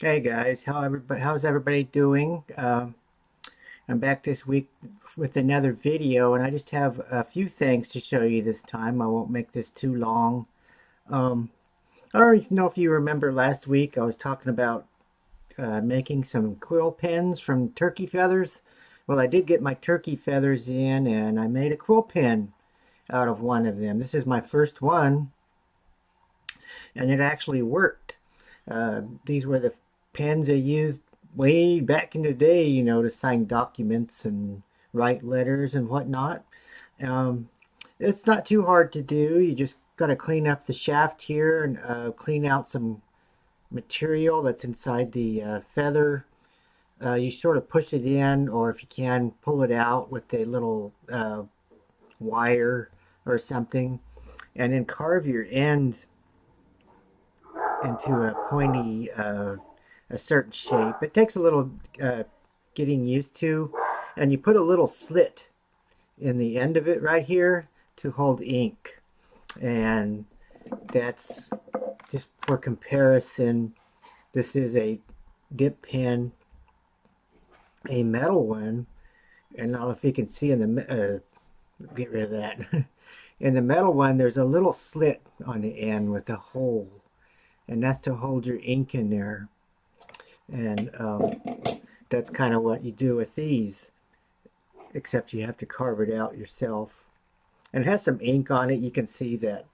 Hey guys, how's everybody doing? I'm back this week with another video, and I just have a few things to show you this time. I won't make this too long. Um, I don't know if you remember last week I was talking about making some quill pens from turkey feathers. Well, I did get my turkey feathers in, and I made a quill pen out of one of them. This is my first one, and it actually worked. These were the pens I used way back in the day, to sign documents and write letters and whatnot. Um, it's not too hard to do. You just got to clean up the shaft here and clean out some material that's inside the feather. You sort of push it in, or if you can, pull it out with a little wire or something, and then carve your end into a pointy, a certain shape. It takes a little getting used to, and you put a little slit in the end of it right here to hold ink. And that's just for comparison. This is a dip pen, a metal one, and I don't know if you can see in the get rid of that. In the metal one, there's a little slit on the end with a hole, and that's to hold your ink in there. And that's kind of what you do with these, except you have to carve it out yourself. And it has some ink on it. You can see that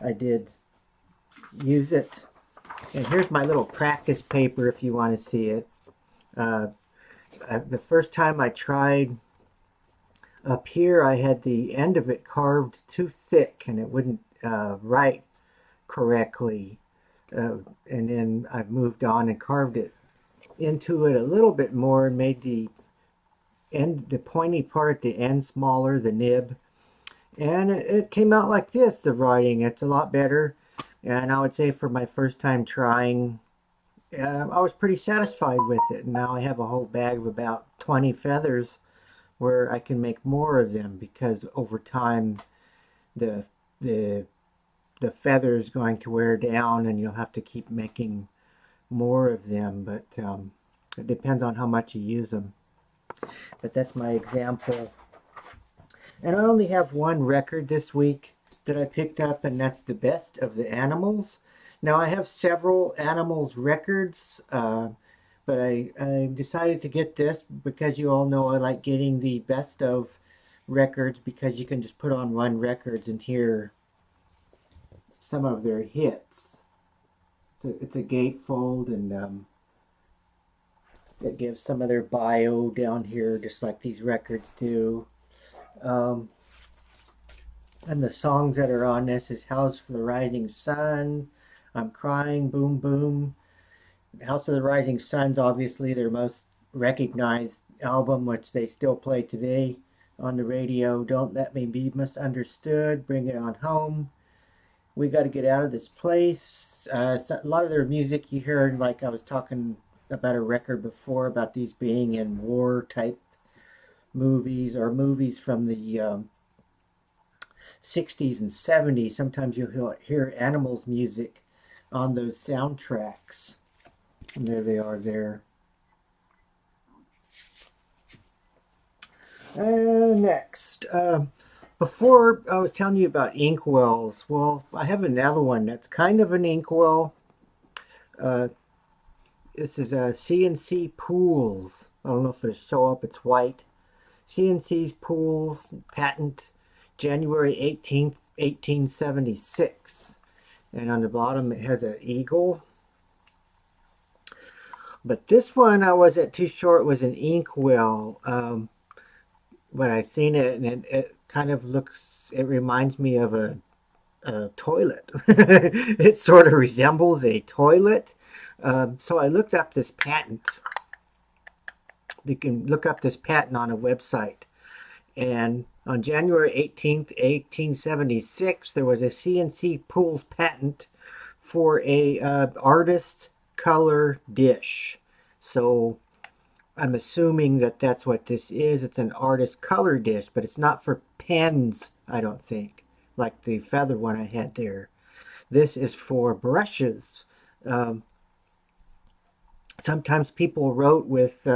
I did use it. And here's my little practice paper if you want to see it. Uh, the first time I tried up here, I had the end of it carved too thick and it wouldn't write correctly. And then I've moved on and carved it into it a little bit more and made the pointy part at the end smaller, the nib, and it came out like this. The writing, it's a lot better, and I would say for my first time trying, I was pretty satisfied with it. Now I have a whole bag of about 20 feathers where I can make more of them because over time the the the feather is going to wear down and you'll have to keep making more of them, but it depends on how much you use them. But that's my example. And I only have one record this week that I picked up, and that's the best of the animals. Now, I have several animals records, but I decided to get this because you all know I like getting the best of records because you can just put on one records and hear some of their hits. It's a gatefold, and it gives some of their bio down here, just like these records do. Um, And the songs that are on this is House for the Rising Sun, I'm Crying, Boom Boom. House of the Rising Sun's obviously their most recognized album, which they still play today on the radio. Don't Let Me Be Misunderstood, Bring It On Home. We Got to Get Out of This Place. A lot of their music you hear, like I was talking about a record before about these being in war type movies or movies from the 60s and 70s. Sometimes you'll hear animals music on those soundtracks. And there they are there. And next, before I was telling you about inkwells. Well, I have another one that's kind of an inkwell. Uh, this is a CNC Pools. I don't know if it'll show up. It's white. CNC's Pools patent January 18th, 1876. And on the bottom it has an eagle. But this one I wasn't too sure it was an inkwell. When I seen it, and it kind of looks, it reminds me of a toilet. It sort of resembles a toilet. So I looked up this patent. You can look up this patent on a website. And on January 18th, 1876, there was a CNC Pools patent for a artist color dish. So I'm assuming that that's what this is. It's an artist color dish, but it's not for pens, I don't think, like the feather one I had there. This is for brushes. Um, Sometimes people wrote with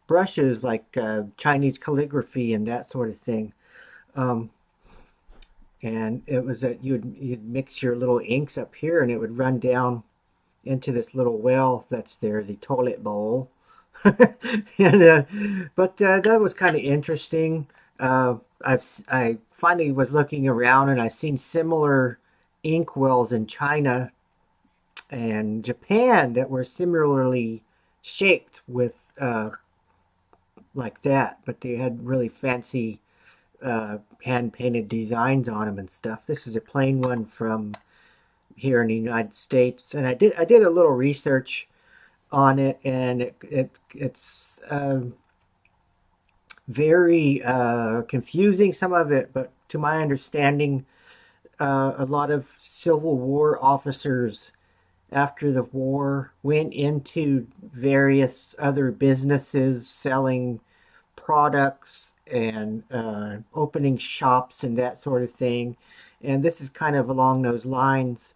brushes like Chinese calligraphy and that sort of thing. Um, and it was that you'd mix your little inks up here, and it would run down into this little well that's there, the toilet bowl. and but that was kind of interesting. I finally was looking around, and I seen similar inkwells in China and Japan that were similarly shaped with like that, but they had really fancy hand painted designs on them and stuff. This is a plain one from here in the United States, and I did a little research on it, and it's very confusing, some of it, but to my understanding, a lot of Civil War officers after the war went into various other businesses selling products and opening shops and that sort of thing. And this is kind of along those lines.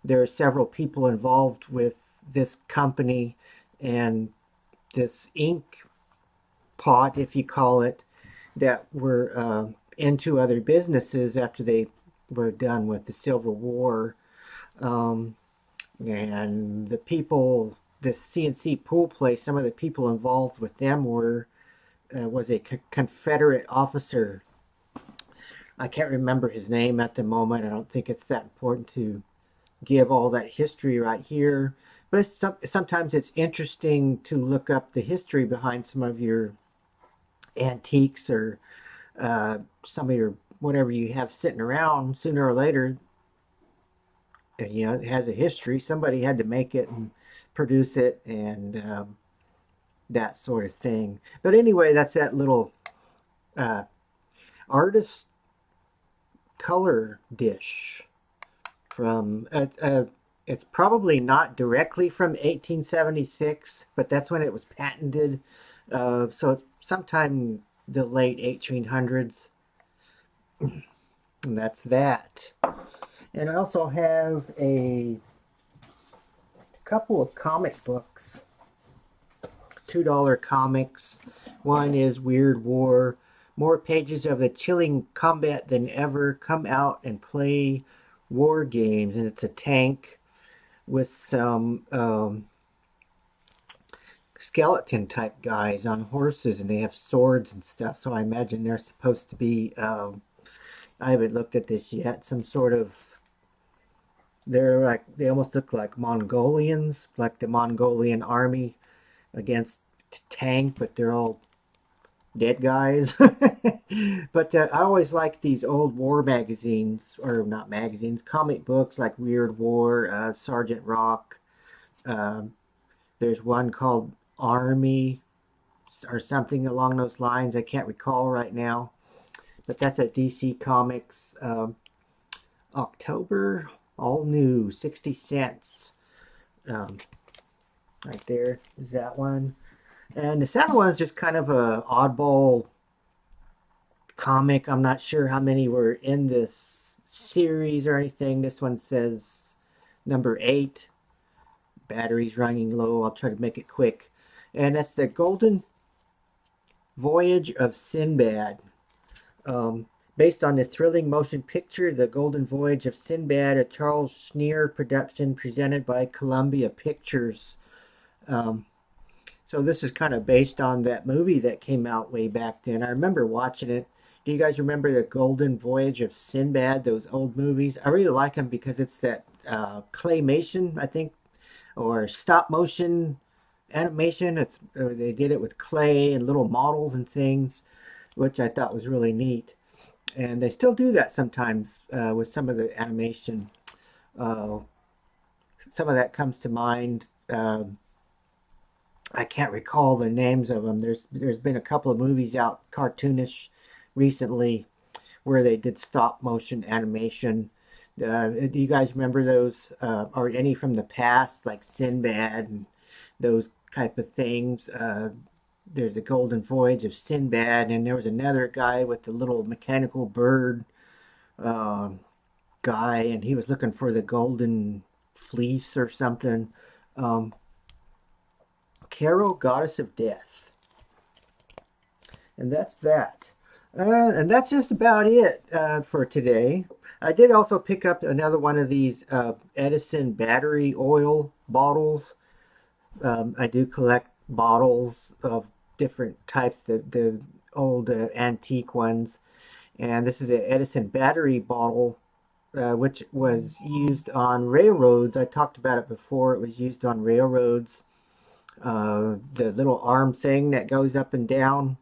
There are several people involved with this company and this ink pot, if you call it, that were into other businesses after they were done with the Civil War. Um, and the people, the CNC pool place, some of the people involved with them was a Confederate officer. I can't remember his name at the moment. I don't think it's that important to give all that history right here. But sometimes it's interesting to look up the history behind some of your antiques or some of your whatever you have sitting around. Sooner or later, it has a history. Somebody had to make it and produce it and that sort of thing. But anyway, that's that little uh, artist color dish from it's probably not directly from 1876, but that's when it was patented. So it's sometime the late 1800s. And that's that. And I also have a couple of comic books, $2 comics. One is Weird War. More pages of the chilling combat than ever. Come out and play war games. And it's a tank with some skeleton type guys on horses, and they have swords and stuff. So I imagine they're supposed to be, I haven't looked at this yet, some sort of, they almost look like Mongolians, like the Mongolian army against tank, but they're all dead guys. But I always like these old war magazines, or not magazines, comic books like Weird War, Sergeant Rock. Um, there's one called Army or something along those lines. I can't recall right now. But that's at DC Comics. October, all new, 60 cents. Right there is that one. And the second one is just kind of a oddball comic. I'm not sure how many were in this series or anything. This one says number 8. Battery's running low. I'll try to make it quick. And that's the Golden Voyage of Sinbad. Based on the thrilling motion picture, The Golden Voyage of Sinbad, a Charles Schneer production presented by Columbia Pictures. So this is kind of based on that movie that came out way back then. I remember watching it. Do you guys remember The Golden Voyage of Sinbad, those old movies? I really like them because it's that claymation, I think, or stop motion animation. They did it with clay and little models and things, which I thought was really neat. And they still do that sometimes with some of the animation. Some of that comes to mind. I can't recall the names of them. There's been a couple of movies out, cartoonish, recently, where they did stop motion animation. Do you guys remember those, or any from the past, like Sinbad and those type of things? There's the Golden Voyage of Sinbad, and there was another guy with the little mechanical bird guy, and he was looking for the golden fleece or something. Um, Carol, Goddess of Death. And that's that. And that's just about it for today. I did also pick up another one of these Edison battery oil bottles. I do collect bottles of different types, the old antique ones. And this is an Edison battery bottle, which was used on railroads. I talked about it before. It was used on railroads. The little arm thing that goes up and down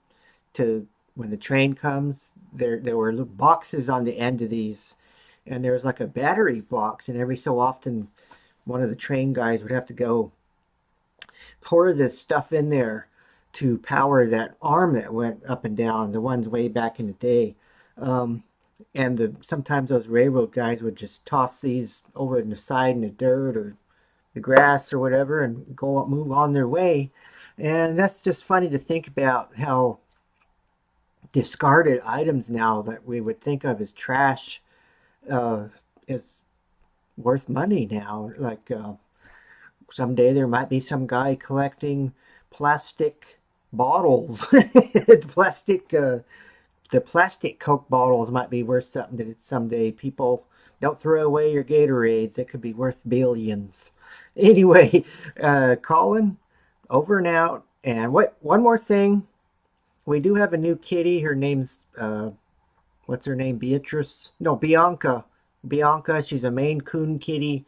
to when the train comes, there were little boxes on the end of these, and there was like a battery box, and every so often one of the train guys would have to go pour this stuff in there to power that arm that went up and down, the ones way back in the day. And sometimes those railroad guys would just toss these over in the side in the dirt or the grass or whatever and move on their way. And that's just funny to think about how discarded items now that we would think of as trash is worth money now. Like someday there might be some guy collecting plastic bottles. The plastic Coke bottles might be worth something that someday. People, don't throw away your Gatorades. It could be worth billions. Anyway, Colin, over and out. And one more thing. We do have a new kitty. Her name's, what's her name? Beatrice? No, Bianca. Bianca, she's a Maine Coon kitty.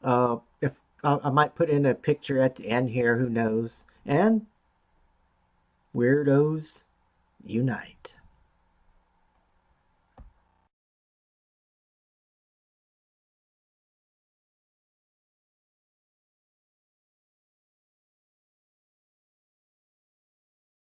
If I might put in a picture at the end here, who knows. And Weirdos Unite.